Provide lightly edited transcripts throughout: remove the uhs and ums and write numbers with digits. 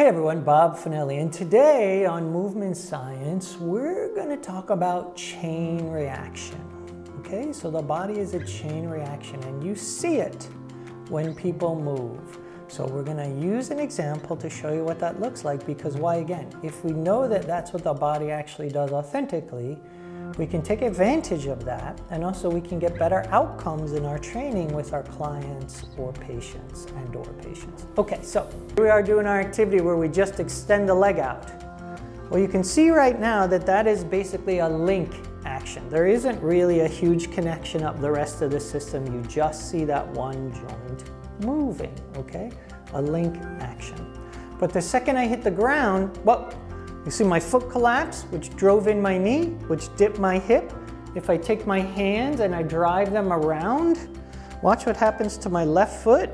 Hey everyone, Bob Finelli, and today on Movement Science, we're going to talk about chain reaction. Okay, so the body is a chain reaction and you see it when people move. So we're going to use an example to show you what that looks like, because why again, if we know that that's what the body actually does authentically, we can take advantage of that, and also we can get better outcomes in our training with our clients or patients and/or patients. Okay, so here we are doing our activity where we just extend the leg out. Well, you can see right now that that is basically a link action. There isn't really a huge connection up the rest of the system. You just see that one joint moving, okay? A link action. But the second I hit the ground, well, you see my foot collapse, which drove in my knee, which dipped my hip. If I take my hands and I drive them around, watch what happens to my left foot.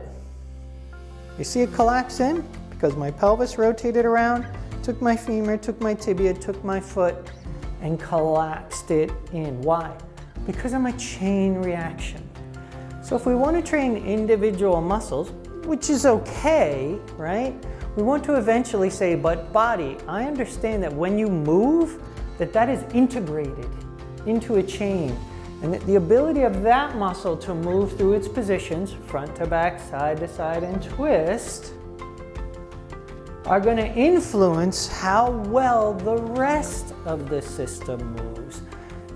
You see it collapse in? Because my pelvis rotated around, took my femur, took my tibia, took my foot, and collapsed it in. Why? Because of my chain reaction. So if we want to train individual muscles, which is okay, right? We want to eventually say, but body, I understand that when you move, that is integrated into a chain, and that the ability of that muscle to move through its positions, front to back, side to side, and twist, are going to influence how well the rest of the system moves.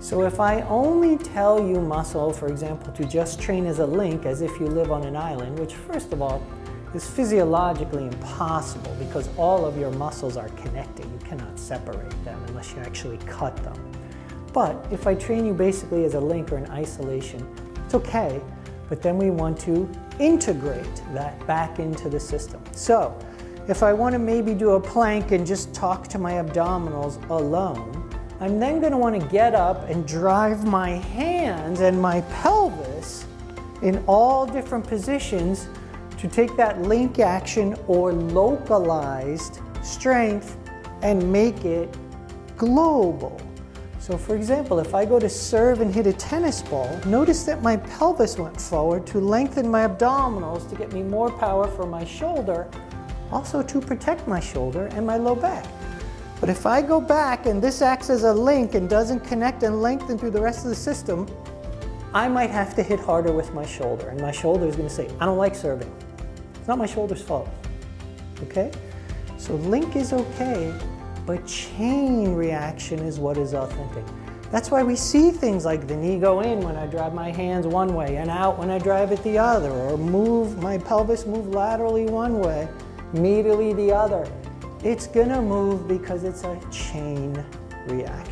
So if I only tell you muscle, for example, to just train as a link, as if you live on an island, which first of all, is physiologically impossible because all of your muscles are connected. You cannot separate them unless you actually cut them. But if I train you basically as a link or an isolation, it's okay, but then we want to integrate that back into the system. So if I want to maybe do a plank and just talk to my abdominals alone, I'm then going to want to get up and drive my hands and my pelvis in all different positions to take that link action or localized strength and make it global. So for example, if I go to serve and hit a tennis ball, notice that my pelvis went forward to lengthen my abdominals to get me more power for my shoulder, also to protect my shoulder and my low back. But if I go back and this acts as a link and doesn't connect and lengthen through the rest of the system, I might have to hit harder with my shoulder, and my shoulder is going to say, I don't like serving. It's not my shoulder's fault, okay? So link is okay, but chain reaction is what is authentic. That's why we see things like the knee go in when I drive my hands one way and out when I drive it the other, or move, my pelvis move laterally one way, medially the other. It's gonna move because it's a chain reaction.